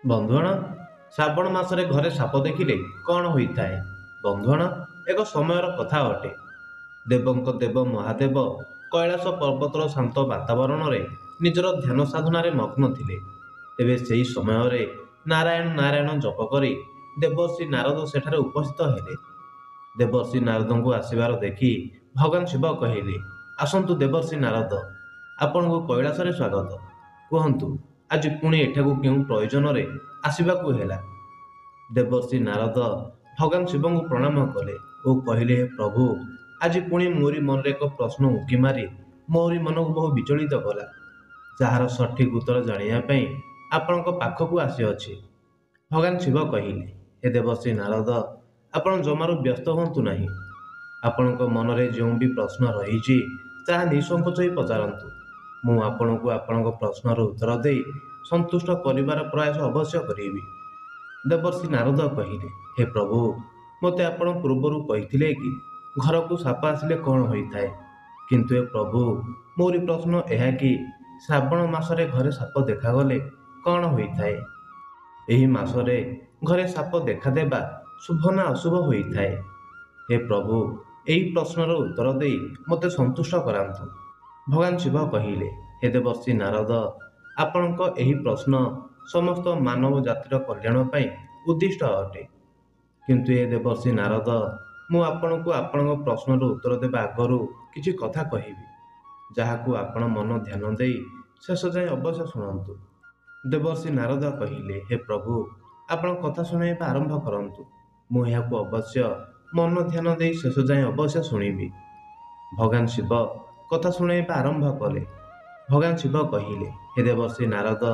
ବନ୍ଧୁଗଣ, ଶ୍ରାବଣ ମାସରେ ଘରେ ସାପ ଦେଖିଲେ କଣ ହୋଇଥାଏ? ବନ୍ଧୁଗଣ, ଏକ ସମୟର କଥା ଅଟେ। ଦେବଙ୍କ ଦେବ ମହାଦେବ କୈଳାସ ପର୍ବତର ଶାନ୍ତ ବାତାବରଣରେ ନିଜର ଧ୍ୟାନ ସାଧନାରେ ମଗ୍ନ ଥିଲେ। ତେବେ ସେହି ସମୟରେ ନାରାୟଣ ନାରାୟଣ ଜପ କରି ଦେବର୍ଷି ନାରଦ ସେଠାରେ ଉପସ୍ଥିତ ହେଲେ। ଦେବର୍ଷି ନାରଦଙ୍କୁ ଆସିବାର ଦେଖି ଭଗବାନ ଶିବ କହିଲେ, ଆସନ୍ତୁ ଦେବର୍ଷି ନାରଦ, ଆପଣଙ୍କୁ କୈଳାସରେ ସ୍ୱାଗତ। କୁହନ୍ତୁ, ଆଜି ପୁଣି ଏଠାକୁ କେଉଁ ପ୍ରୟୋଜନରେ ଆସିବାକୁ ହେଲା? ଦେବର୍ଷି ନାରଦ ଭଗବାନ ଶିବଙ୍କୁ ପ୍ରଣାମ କଲେ ଓ କହିଲେ, ହେ ପ୍ରଭୁ, ଆଜି ପୁଣି ମୋରି ମନରେ ଏକ ପ୍ରଶ୍ନ ଉଙ୍କି ମାରି ମୋରି ମନକୁ ବହୁ ବିଚଳିତ କଲା, ଯାହାର ସଠିକ ଉତ୍ତର ଜାଣିବା ପାଇଁ ଆପଣଙ୍କ ପାଖକୁ ଆସିଅଛି। ଭଗବାନ ଶିବ କହିଲେ, ହେ ଦେବର୍ଷି ନାରଦ, ଆପଣ ଜମାରୁ ବ୍ୟସ୍ତ ହୁଅନ୍ତୁ ନାହିଁ। ଆପଣଙ୍କ ମନରେ ଯେଉଁ ବି ପ୍ରଶ୍ନ ରହିଛି ତାହା ନିଃସଙ୍କୋଚ ହୋଇ ପଚାରନ୍ତୁ। ମୁଁ ଆପଣଙ୍କୁ ଆପଣଙ୍କ ପ୍ରଶ୍ନର ଉତ୍ତର ଦେଇ ସନ୍ତୁଷ୍ଟ କରିବାର ପ୍ରୟାସ ଅବଶ୍ୟ କରିବି। ଦେବର୍ଷି ନାରଦ କହିଲେ, ହେ ପ୍ରଭୁ, ମୋତେ ଆପଣ ପୂର୍ବରୁ କହିଥିଲେ କି ଘରକୁ ସାପ ଆସିଲେ କଣ ହୋଇଥାଏ? କିନ୍ତୁ ଏ ପ୍ରଭୁ, ମୋରି ପ୍ରଶ୍ନ ଏହା କି ଶ୍ରାବଣ ମାସରେ ଘରେ ସାପ ଦେଖାଗଲେ କଣ ହୋଇଥାଏ? ଏହି ମାସରେ ଘରେ ସାପ ଦେଖାଦେବା ଶୁଭ ନା ଅଶୁଭ ହୋଇଥାଏ? ହେ ପ୍ରଭୁ, ଏହି ପ୍ରଶ୍ନର ଉତ୍ତର ଦେଇ ମୋତେ ସନ୍ତୁଷ୍ଟ କରାନ୍ତୁ। ଭଗବାନ ଶିବ କହିଲେ, ହେ ଦେବର୍ଷି ନାରଦ, ଆପଣଙ୍କ ଏହି ପ୍ରଶ୍ନ ସମସ୍ତ ମାନବ ଜାତିର କଲ୍ୟାଣ ପାଇଁ ଉଦ୍ଦିଷ୍ଟ ଅଟେ। କିନ୍ତୁ ଏ ଦେବର୍ଷି ନାରଦ, ମୁଁ ଆପଣଙ୍କୁ ଆପଣଙ୍କ ପ୍ରଶ୍ନର ଉତ୍ତର ଦେବା ଆଗରୁ କିଛି କଥା କହିବି, ଯାହାକୁ ଆପଣ ମନ ଧ୍ୟାନ ଦେଇ ଶେଷ ଯାଏଁ ଅବଶ୍ୟ ଶୁଣନ୍ତୁ। ଦେବର୍ଷି ନାରଦ କହିଲେ, ହେ ପ୍ରଭୁ, ଆପଣ କଥା ଶୁଣାଇବା ଆରମ୍ଭ କରନ୍ତୁ। ମୁଁ ଏହାକୁ ଅବଶ୍ୟ ମନ ଧ୍ୟାନ ଦେଇ ଶେଷ ଯାଏଁ ଅବଶ୍ୟ ଶୁଣିବି। ଭଗବାନ ଶିବ କଥା ଶୁଣାଇବା ଆରମ୍ଭ କଲେ। ଭଗବାନ ଶିବ କହିଲେ, ହେ ଦେବର୍ଷି ନାରଦ,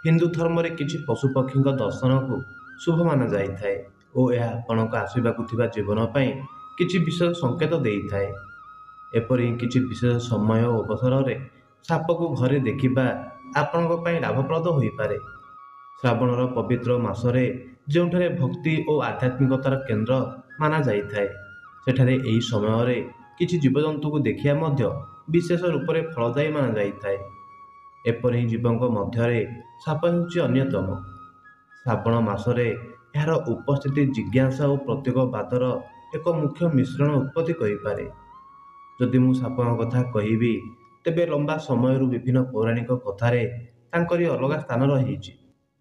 ହିନ୍ଦୁ ଧର୍ମରେ କିଛି ପଶୁପକ୍ଷୀଙ୍କ ଦର୍ଶନକୁ ଶୁଭ ମାନା ଯାଇଥାଏ ଓ ଏହା ଆପଣଙ୍କ ଆସିବାକୁ ଥିବା ଜୀବନ ପାଇଁ କିଛି ବିଶେଷ ସଂକେତ ଦେଇଥାଏ। ଏପରି କିଛି ବିଶେଷ ସମୟ ଓ ଅବସରରେ ସାପକୁ ଘରେ ଦେଖିବା ଆପଣଙ୍କ ପାଇଁ ଲାଭପ୍ରଦ ହୋଇପାରେ। ଶ୍ରାବଣର ପବିତ୍ର ମାସରେ ଯେଉଁଠାରେ ଭକ୍ତି ଓ ଆଧ୍ୟାତ୍ମିକତାର କେନ୍ଦ୍ର ମାନା ଯାଇଥାଏ, ସେଠାରେ ଏହି ସମୟରେ କିଛି ଜୀବଜନ୍ତୁଙ୍କୁ ଦେଖିବା ମଧ୍ୟ ବିଶେଷ ରୂପରେ ଫଳଦାୟୀ ମାନା ଯାଇଥାଏ। ଏପରି ଜୀବଙ୍କ ମଧ୍ୟରେ ସାପ ହେଉଛି ଅନ୍ୟତମ। ଶ୍ରାବଣ ମାସରେ ଏହାର ଉପସ୍ଥିତି ଜିଜ୍ଞାସା ଓ ପ୍ରତୀକବାଦର ଏକ ମୁଖ୍ୟ ମିଶ୍ରଣ ଉତ୍ପତ୍ତି କରିପାରେ। ଯଦି ମୁଁ ସାପଙ୍କ କଥା କହିବି, ତେବେ ଲମ୍ବା ସମୟରୁ ବିଭିନ୍ନ ପୌରାଣିକ କଥାରେ ତାଙ୍କରି ଅଲଗା ସ୍ଥାନ ରହିଛି।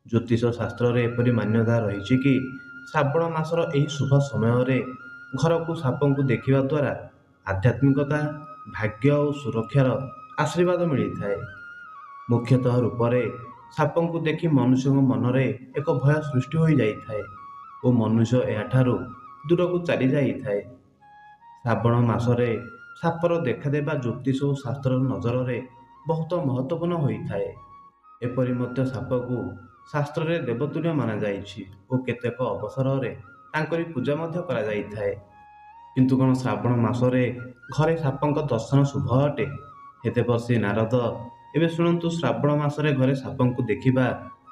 ଜ୍ୟୋତିଷ ଶାସ୍ତ୍ରରେ ଏପରି ମାନ୍ୟତା ରହିଛି କି ଶ୍ରାବଣ ମାସର ଏହି ଶୁଭ ସମୟରେ ଘରକୁ ସାପଙ୍କୁ ଦେଖିବା ଦ୍ୱାରା ଆଧ୍ୟାତ୍ମିକତା, ଭାଗ୍ୟ ଓ ସୁରକ୍ଷାର ଆଶୀର୍ବାଦ ମିଳିଥାଏ। ମୁଖ୍ୟତଃ ରୂପରେ ସାପଙ୍କୁ ଦେଖି ମନୁଷ୍ୟଙ୍କ ମନରେ ଏକ ଭୟ ସୃଷ୍ଟି ହୋଇଯାଇଥାଏ ଓ ମନୁଷ୍ୟ ଏହାଠାରୁ ଦୂରକୁ ଚାଲି ଯାଇଥାଏ। ଶ୍ରାବଣ ମାସରେ ସାପର ଦେଖାଦେବା ଜ୍ୟୋତିଷ ଓ ଶାସ୍ତ୍ରର ନଜରରେ ବହୁତ ମହତ୍ତ୍ୱପୂର୍ଣ୍ଣ ହୋଇଥାଏ। ଏପରି ମଧ୍ୟ ସାପକୁ ଶାସ୍ତ୍ରରେ ଦେବତୁଲ୍ୟ ମାନାଯାଇଛି ଓ କେତେକ ଅବସରରେ ତାଙ୍କରି ପୂଜା ମଧ୍ୟ କରାଯାଇଥାଏ। କିନ୍ତୁ କଣ ଶ୍ରାବଣ ମାସରେ ଘରେ ସାପଙ୍କ ଦର୍ଶନ ଶୁଭ ଅଟେ? ହେ ଦେବର୍ଷି ନାରଦ, ଏବେ ଶୁଣନ୍ତୁ, ଶ୍ରାବଣ ମାସରେ ଘରେ ସାପଙ୍କୁ ଦେଖିବା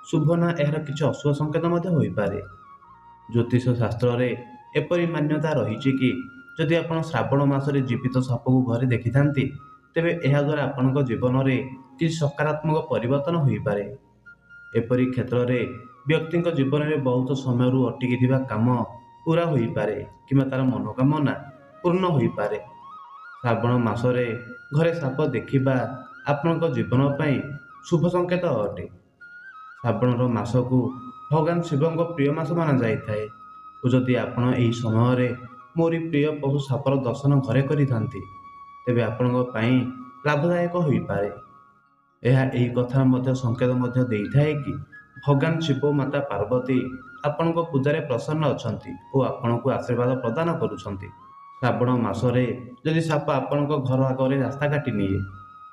ଶୁଭ ନା ଏହାର କିଛି ଅଶୁଭ ସଂକେତ ମଧ୍ୟ ହୋଇପାରେ? ଜ୍ୟୋତିଷ ଶାସ୍ତ୍ରରେ ଏପରି ମାନ୍ୟତା ରହିଛି କି ଯଦି ଆପଣ ଶ୍ରାବଣ ମାସରେ ଜୀବିତ ସାପକୁ ଘରେ ଦେଖିଥାନ୍ତି, ତେବେ ଏହାଦ୍ୱାରା ଆପଣଙ୍କ ଜୀବନରେ କିଛି ସକାରାତ୍ମକ ପରିବର୍ତ୍ତନ ହୋଇପାରେ। ଏପରି କ୍ଷେତ୍ରରେ ବ୍ୟକ୍ତିଙ୍କ ଜୀବନରେ ବହୁତ ସମୟରୁ ଅଟକିଥିବା କାମ ପୂରା ହୋଇପାରେ କିମ୍ବା ତାର ମନୋକାମନା ପୂର୍ଣ୍ଣ ହୋଇପାରେ। ଶ୍ରାବଣ ମାସରେ ଘରେ ସାପ ଦେଖିବା ଆପଣଙ୍କ ଜୀବନ ପାଇଁ ଶୁଭ ସଂକେତ ଅଟେ। ଶ୍ରାବଣର ମାସକୁ ଭଗବାନ ଶିବଙ୍କ ପ୍ରିୟ ମାସ ମାନାଯାଇଥାଏ ଓ ଯଦି ଆପଣ ଏହି ସମୟରେ ମୋରି ପ୍ରିୟ ପଶୁ ସାପର ଦର୍ଶନ ଘରେ କରିଥାନ୍ତି, ତେବେ ଆପଣଙ୍କ ପାଇଁ ଲାଭଦାୟକ ହୋଇପାରେ। ଏହା ଏହି କଥାର ମଧ୍ୟ ସଂକେତ ମଧ୍ୟ ଦେଇଥାଏ କି ଭଗବାନ ଶିବ ଓ ମାତା ପାର୍ବତୀ ଆପଣଙ୍କ ପୂଜାରେ ପ୍ରସନ୍ନ ଅଛନ୍ତି ଓ ଆପଣଙ୍କୁ ଆଶୀର୍ବାଦ ପ୍ରଦାନ କରୁଛନ୍ତି। ଶ୍ରାବଣ ମାସରେ ଯଦି ସାପ ଆପଣଙ୍କ ଘର ଆଗରେ ରାସ୍ତା କାଟି ନିଏ,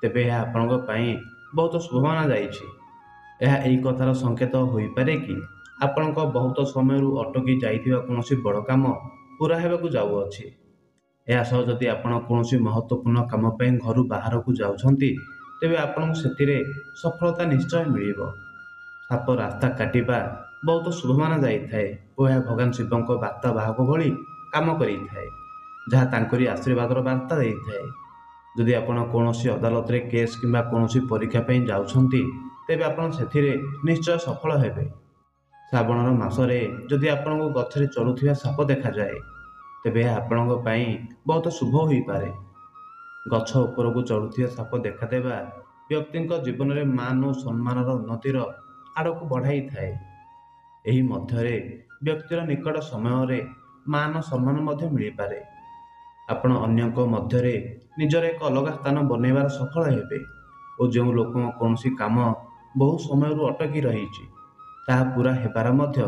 ତେବେ ଏହା ଆପଣଙ୍କ ପାଇଁ ବହୁତ ଶୁଭ ମାନାଯାଇଛି। ଏହା ଏହି କଥାର ସଂକେତ ହୋଇପାରେ କି ଆପଣଙ୍କ ବହୁତ ସମୟରୁ ଅଟକି ଯାଇଥିବା କୌଣସି ବଡ଼ କାମ ପୂରା ହେବାକୁ ଯାଉଅଛି। ଏହା ସହ ଯଦି ଆପଣ କୌଣସି ମହତ୍ତ୍ୱପୂର୍ଣ୍ଣ କାମ ପାଇଁ ଘରୁ ବାହାରକୁ ଯାଉଛନ୍ତି, ତେବେ ଆପଣଙ୍କୁ ସେଥିରେ ସଫଳତା ନିଶ୍ଚୟ ମିଳିବ। ସାପ ରାସ୍ତା କାଟିବା ବହୁତ ଶୁଭ ମାନା ଯାଇଥାଏ ଓ ଏହା ଭଗବାନ ଶିବଙ୍କ ବାର୍ତ୍ତା ବାହକ ଭଳି କାମ କରିଥାଏ, ଯାହା ତାଙ୍କରି ଆଶୀର୍ବାଦର ବାର୍ତ୍ତା ଦେଇଥାଏ। ଯଦି ଆପଣ କୌଣସି ଅଦାଲତରେ କେସ୍ କିମ୍ବା କୌଣସି ପରୀକ୍ଷା ପାଇଁ ଯାଉଛନ୍ତି, ତେବେ ଆପଣ ସେଥିରେ ନିଶ୍ଚୟ ସଫଳ ହେବେ। ଶ୍ରାବଣର ମାସରେ ଯଦି ଆପଣଙ୍କୁ ଗଛରେ ଚଳୁଥିବା ସାପ ଦେଖାଯାଏ, ତେବେ ଏହା ଆପଣଙ୍କ ପାଇଁ ବହୁତ ଶୁଭ ହୋଇପାରେ। ଗଛ ଉପରକୁ ଚଢ଼ୁଥିବା ସାପ ଦେଖାଦେବା ବ୍ୟକ୍ତିଙ୍କ ଜୀବନରେ ମାନ ଓ ସମ୍ମାନର ଉନ୍ନତିର ଆଡ଼କୁ ବଢ଼ାଇଥାଏ। ଏହି ମଧ୍ୟରେ ବ୍ୟକ୍ତିର ନିକଟ ସମୟରେ ମାନ ସମ୍ମାନ ମଧ୍ୟ ମିଳିପାରେ। ଆପଣ ଅନ୍ୟଙ୍କ ମଧ୍ୟରେ ନିଜର ଏକ ଅଲଗା ସ୍ଥାନ ବନେଇବାରେ ସଫଳ ହେବେ ଓ ଯେଉଁ ଲୋକଙ୍କ କୌଣସି କାମ ବହୁ ସମୟରୁ ଅଟକି ରହିଛି, ତାହା ପୂରା ହେବାର ମଧ୍ୟ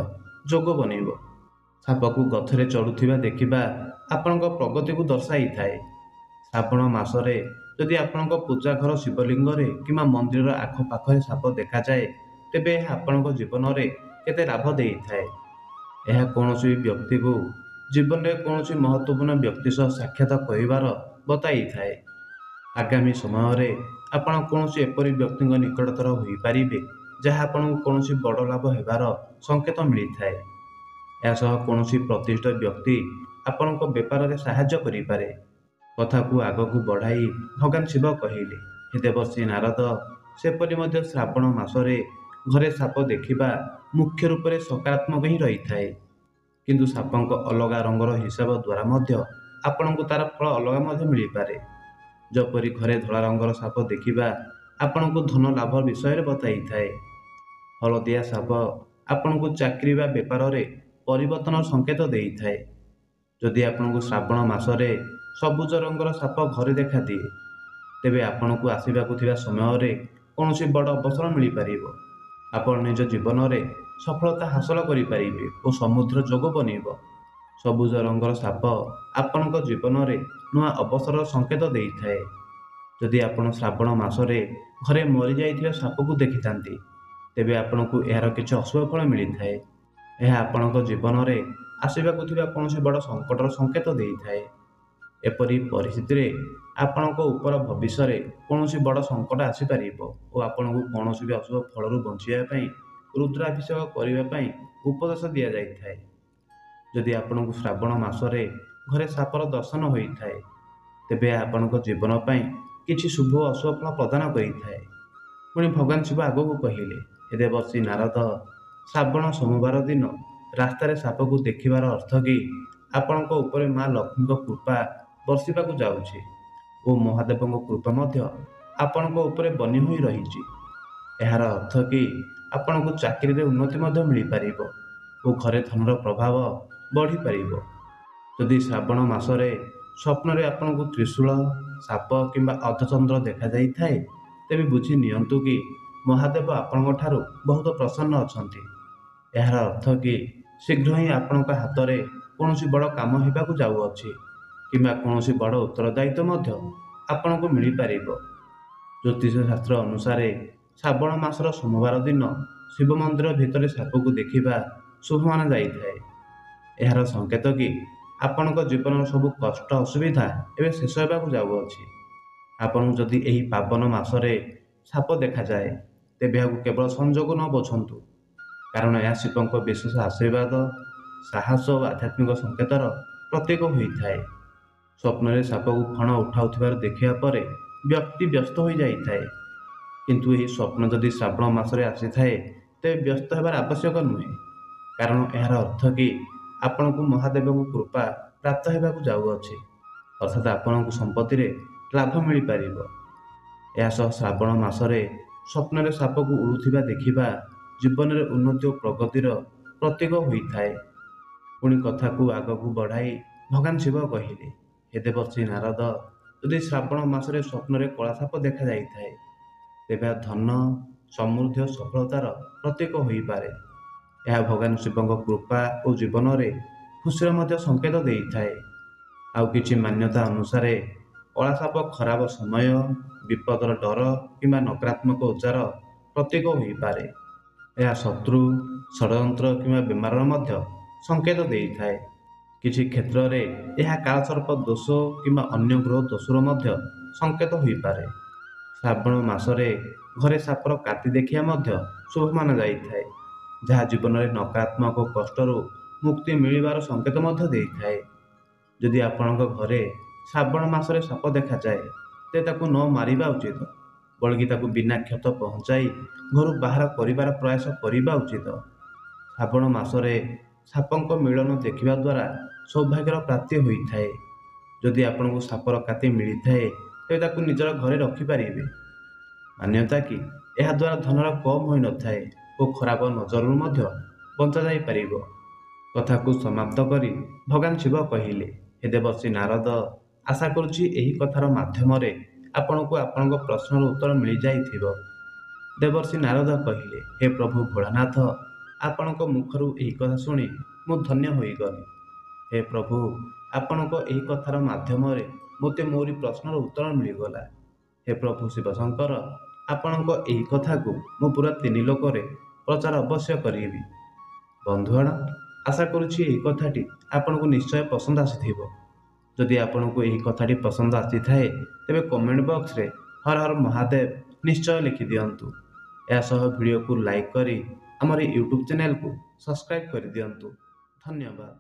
ଯୋଗ ବନେଇବ। ସାପକୁ ଗଛରେ ଚଢ଼ୁଥିବା ଦେଖିବା ଆପଣଙ୍କ ପ୍ରଗତିକୁ ଦର୍ଶାଇଥାଏ। ଶ୍ରାବଣ ମାସରେ ଯଦି ଆପଣଙ୍କ ପୂଜା ଘର ଶିବଲିଙ୍ଗରେ କିମ୍ବା ମନ୍ଦିରର ଆଖପାଖରେ ସାପ ଦେଖାଯାଏ, ତେବେ ଏହା ଆପଣଙ୍କ ଜୀବନରେ କେତେ ଲାଭ ଦେଇଥାଏ। ଏହା କୌଣସି ବ୍ୟକ୍ତିକୁ ଜୀବନରେ କୌଣସି ମହତ୍ତ୍ୱପୂର୍ଣ୍ଣ ବ୍ୟକ୍ତି ସହ ସାକ୍ଷାତ କରିବାର ବତାଇଥାଏ। ଆଗାମୀ ସମୟରେ ଆପଣ କୌଣସି ଏପରି ବ୍ୟକ୍ତିଙ୍କ ନିକଟତର ହୋଇପାରିବେ, ଯାହା ଆପଣଙ୍କୁ କୌଣସି ବଡ଼ ଲାଭ ହେବାର ସଂକେତ ମିଳିଥାଏ। ଏହା ସହ କୌଣସି ପ୍ରତିଷ୍ଠିତ ବ୍ୟକ୍ତି ଆପଣଙ୍କ ବେପାରରେ ସାହାଯ୍ୟ କରିପାରେ। କଥାକୁ ଆଗକୁ ବଢ଼ାଇ ଭଗବାନ ଶିବ କହିଲେ, ହେ ଦେବର୍ଷି ନାରଦ, ସେପରି ମଧ୍ୟ ଶ୍ରାବଣ ମାସରେ ଘରେ ସାପ ଦେଖିବା ମୁଖ୍ୟ ରୂପରେ ସକାରାତ୍ମକ ହିଁ ରହିଥାଏ। କିନ୍ତୁ ସାପଙ୍କ ଅଲଗା ରଙ୍ଗର ହିସାବ ଦ୍ୱାରା ମଧ୍ୟ ଆପଣଙ୍କୁ ତାର ଫଳ ଅଲଗା ମଧ୍ୟ ମିଳିପାରେ। ଯେପରି ଘରେ ଧଳା ରଙ୍ଗର ସାପ ଦେଖିବା ଆପଣଙ୍କୁ ଧନ ଲାଭ ବିଷୟରେ ବତାଇଥାଏ। ହଳଦିଆ ସାପ ଆପଣଙ୍କୁ ଚାକିରି ବା ବେପାରରେ ପରିବର୍ତ୍ତନର ସଂକେତ ଦେଇଥାଏ। ଯଦି ଆପଣଙ୍କୁ ଶ୍ରାବଣ ମାସରେ ସବୁଜ ରଙ୍ଗର ସାପ ଘରେ ଦେଖାଦିଏ, ତେବେ ଆପଣଙ୍କୁ ଆସିବାକୁ ଥିବା ସମୟରେ କୌଣସି ବଡ଼ ଅବସର ମିଳିପାରିବ। ଆପଣ ନିଜ ଜୀବନରେ ସଫଳତା ହାସଲ କରିପାରିବେ ଓ ସମୁଦ୍ର ଯୋଗ ବନେଇବ। ସବୁଜ ରଙ୍ଗର ସାପ ଆପଣଙ୍କ ଜୀବନରେ ନୂଆ ଅବସରର ସଂକେତ ଦେଇଥାଏ। ଯଦି ଆପଣ ଶ୍ରାବଣ ମାସରେ ଘରେ ମରିଯାଇଥିବା ସାପକୁ ଦେଖିଥାନ୍ତି, ତେବେ ଆପଣଙ୍କୁ ଏହାର କିଛି ଅଶୁଭ ଫଳ ମିଳିଥାଏ। ଏହା ଆପଣଙ୍କ ଜୀବନରେ ଆସିବାକୁ ଥିବା କୌଣସି ବଡ଼ ସଙ୍କଟର ସଂକେତ ଦେଇଥାଏ। ଏପରି ପରିସ୍ଥିତିରେ ଆପଣଙ୍କ ଉପର ଭବିଷ୍ୟରେ କୌଣସି ବଡ଼ ସଙ୍କଟ ଆସିପାରିବ ଓ ଆପଣଙ୍କୁ କୌଣସି ବି ଅଶୁଭ ଫଳରୁ ବଞ୍ଚିବା ପାଇଁ ରୁଦ୍ରାଭିଷେକ କରିବା ପାଇଁ ଉପଦେଶ ଦିଆଯାଇଥାଏ। ଯଦି ଆପଣଙ୍କୁ ଶ୍ରାବଣ ମାସରେ ଘରେ ସାପର ଦର୍ଶନ ହୋଇଥାଏ, ତେବେ ଏହା ଆପଣଙ୍କ ଜୀବନ ପାଇଁ କିଛି ଶୁଭ ଓ ଅଶୁଭ ଫଳ ପ୍ରଦାନ କରିଥାଏ। ପୁଣି ଭଗବାନ ଶିବ ଆଗକୁ କହିଲେ, ହେ ଦେବର୍ଷି ନାରଦ, ଶ୍ରାବଣ ସୋମବାର ଦିନ ରାସ୍ତାରେ ସାପକୁ ଦେଖିବାର ଅର୍ଥ କି ଆପଣଙ୍କ ଉପରେ ମା ଲକ୍ଷ୍ମୀଙ୍କ କୃପା ବର୍ଷିବାକୁ ଯାଉଛି ଓ ମହାଦେବଙ୍କ କୃପା ମଧ୍ୟ ଆପଣଙ୍କ ଉପରେ ବନି ହୋଇ ରହିଛି। ଏହାର ଅର୍ଥ କି ଆପଣଙ୍କୁ ଚାକିରିରେ ଉନ୍ନତି ମଧ୍ୟ ମିଳିପାରିବ ଓ ଘରେ ଧନର ପ୍ରଭାବ ବଢ଼ିପାରିବ। ଯଦି ଶ୍ରାବଣ ମାସରେ ସ୍ୱପ୍ନରେ ଆପଣଙ୍କୁ ତ୍ରିଶୂଳ, ସାପ କିମ୍ବା ଅର୍ଦ୍ଧଚନ୍ଦ୍ର ଦେଖାଯାଇଥାଏ, ତେବେ ବୁଝି ନିଅନ୍ତୁ କି ମହାଦେବ ଆପଣଙ୍କ ଠାରୁ ବହୁତ ପ୍ରସନ୍ନ ଅଛନ୍ତି। ଏହାର ଅର୍ଥ କି ଶୀଘ୍ର ହିଁ ଆପଣଙ୍କ ହାତରେ କୌଣସି ବଡ଼ କାମ ହେବାକୁ ଯାଉଅଛି କିମ୍ବା କୌଣସି ବଡ଼ ଉତ୍ତରଦାୟିତ୍ୱ ମଧ୍ୟ ଆପଣଙ୍କୁ ମିଳିପାରିବ। ଜ୍ୟୋତିଷ ଶାସ୍ତ୍ର ଅନୁସାରେ ଶ୍ରାବଣ ମାସର ସୋମବାର ଦିନ ଶିବ ମନ୍ଦିର ଭିତରେ ସାପକୁ ଦେଖିବା ଶୁଭ ମାନାଯାଇଥାଏ। ଏହାର ସଂକେତ କି ଆପଣଙ୍କ ଜୀବନର ସବୁ କଷ୍ଟ ଅସୁବିଧା ଏବେ ଶେଷ ହେବାକୁ ଯାଉଅଛି। ଆପଣଙ୍କୁ ଯଦି ଏହି ପାବନ ମାସରେ ସାପ ଦେଖାଯାଏ, ତେବେ ଏହାକୁ କେବଳ ସଂଯୋଗ ନ ବୁଝନ୍ତୁ, କାରଣ ଏହା ଶିବଙ୍କ ବିଶେଷ ଆଶୀର୍ବାଦ, ସାହସ ଓ ଆଧ୍ୟାତ୍ମିକ ସଂକେତର ପ୍ରତୀକ ହୋଇଥାଏ। ସ୍ୱପ୍ନରେ ସାପକୁ ଫଣ ଉଠାଉଥିବାର ଦେଖିବା ପରେ ବ୍ୟକ୍ତି ବ୍ୟସ୍ତ ହୋଇଯାଇଥାଏ। କିନ୍ତୁ ଏହି ସ୍ୱପ୍ନ ଯଦି ଶ୍ରାବଣ ମାସରେ ଆସିଥାଏ, ତେବେ ବ୍ୟସ୍ତ ହେବାର ଆବଶ୍ୟକ ନୁହେଁ, କାରଣ ଏହାର ଅର୍ଥ କି ଆପଣଙ୍କୁ ମହାଦେବଙ୍କ କୃପା ପ୍ରାପ୍ତ ହେବାକୁ ଯାଉଅଛି, ଅର୍ଥାତ୍ ଆପଣଙ୍କୁ ସମ୍ପତ୍ତିରେ ଲାଭ ମିଳିପାରିବ। ଏହା ସହ ଶ୍ରାବଣ ମାସରେ ସ୍ୱପ୍ନରେ ସାପକୁ ଉଡ଼ୁଥିବା ଦେଖିବା ଜୀବନରେ ଉନ୍ନତି ଓ ପ୍ରଗତିର ପ୍ରତୀକ ହୋଇଥାଏ। ପୁଣି କଥାକୁ ଆଗକୁ ବଢ଼ାଇ ଭଗବାନ ଶିବ କହିଲେ, ହେ ଦେବର୍ଷି ନାରଦ, ଯଦି ଶ୍ରାବଣ ମାସରେ ସ୍ୱପ୍ନରେ କଳା ସାପ ଦେଖାଯାଇଥାଏ, ତେବେ ଏହା ଧନ, ସମୃଦ୍ଧି ଓ ସଫଳତାର ପ୍ରତୀକ ହୋଇପାରେ। ଏହା ଭଗବାନ ଶିବଙ୍କ କୃପା ଓ ଜୀବନରେ ଖୁସିର ମଧ୍ୟ ସଂକେତ ଦେଇଥାଏ। ଆଉ କିଛି ମାନ୍ୟତା ଅନୁସାରେ କଳା ସାପ ଖରାପ ସମୟ, ବିପଦର ଡର କିମ୍ବା ନକାରାତ୍ମକ ଉର୍ଜାର ପ୍ରତୀକ ହୋଇପାରେ। ଏହା ଶତ୍ରୁ, ଷଡ଼ଯନ୍ତ୍ର କିମ୍ବା ବେମାରର ମଧ୍ୟ ସଂକେତ ଦେଇଥାଏ। କିଛି କ୍ଷେତ୍ରରେ ଏହା କାଳସର୍ପ ଦୋଷ କିମ୍ବା ଅନ୍ୟ ଗ୍ରହ ଦୋଷର ମଧ୍ୟ ସଂକେତ ହୋଇପାରେ। ଶ୍ରାବଣ ମାସରେ ଘରେ ସାପର କାତି ଦେଖିବା ମଧ୍ୟ ଶୁଭ ମାନାଯାଇଥାଏ, ଯାହା ଜୀବନରେ ନକାରାତ୍ମକ କଷ୍ଟରୁ ମୁକ୍ତି ମିଳିବାର ସଂକେତ ମଧ୍ୟ ଦେଇଥାଏ। ଯଦି ଆପଣଙ୍କ ଘରେ ଶ୍ରାବଣ ମାସରେ ସାପ ଦେଖାଯାଏ, ତେବେ ତାକୁ ନ ମାରିବା ଉଚିତ, ବଳିକି ତାକୁ ବିନା କ୍ଷତ ପହଞ୍ଚାଇ ଘରୁ ବାହାର କରିବାର ପ୍ରୟାସ କରିବା ଉଚିତ। ଶ୍ରାବଣ ମାସରେ ସାପଙ୍କ ମିଳନ ଦେଖିବା ଦ୍ୱାରା ସୌଭାଗ୍ୟର ପ୍ରାପ୍ତି ହୋଇଥାଏ। ଯଦି ଆପଣଙ୍କୁ ସାପର କାତି ମିଳିଥାଏ ତେବେ ତାକୁ ନିଜର ଘରେ ରଖିପାରିବେ। ମାନ୍ୟତା କି ଏହାଦ୍ୱାରା ଧନର କମ୍ ହୋଇନଥାଏ ଓ ଖରାପ ନଜରରୁ ମଧ୍ୟ ବଞ୍ଚାଯାଇପାରିବ। କଥାକୁ ସମାପ୍ତ କରି ଭଗବାନ ଶିବ କହିଲେ, ହେ ଦେବର୍ଷି ନାରଦ, ଆଶା କରୁଛି ଏହି କଥାର ମାଧ୍ୟମରେ ଆପଣଙ୍କୁ ଆପଣଙ୍କ ପ୍ରଶ୍ନର ଉତ୍ତର ମିଳିଯାଇଥିବ। ଦେବର୍ଷି ନାରଦ କହିଲେ, ହେ ପ୍ରଭୁ ଭୋଳାନାଥ, ଆପଣଙ୍କ ମୁଖରୁ ଏହି କଥା ଶୁଣି ମୁଁ ଧନ୍ୟ ହୋଇଗଲି। ହେ ପ୍ରଭୁ, ଆପଣଙ୍କ ଏହି କଥାର ମାଧ୍ୟମରେ ମୋତେ ମୋରି ପ୍ରଶ୍ନର ଉତ୍ତର ମିଳିଗଲା। ହେ ପ୍ରଭୁ ଶିବଶଙ୍କର, ଆପଣଙ୍କ ଏହି କଥାକୁ ମୁଁ ପୁରା 3 ଲୋକରେ ପ୍ରଚାର ଅବଶ୍ୟ କରିବି। ବନ୍ଧୁଗଣ, ଆଶା କରୁଛି ଏହି କଥାଟି ଆପଣଙ୍କୁ ନିଶ୍ଚୟ ପସନ୍ଦ ଆସିଥିବ। ଯଦି ଆପଣଙ୍କୁ ଏହି କଥାଟି ପସନ୍ଦ ଆସିଥାଏ ତେବେ କମେଣ୍ଟ ବକ୍ସରେ ହର ହର ମହାଦେବ ନିଶ୍ଚୟ ଲେଖିଦିଅନ୍ତୁ। ଏହା ସହ ଭିଡ଼ିଓକୁ ଲାଇକ୍ କରି ଆମର ୟୁଟ୍ୟୁବ୍ ଚ୍ୟାନେଲକୁ ସବସ୍କ୍ରାଇବ୍ କରିଦିଅନ୍ତୁ। ଧନ୍ୟବାଦ।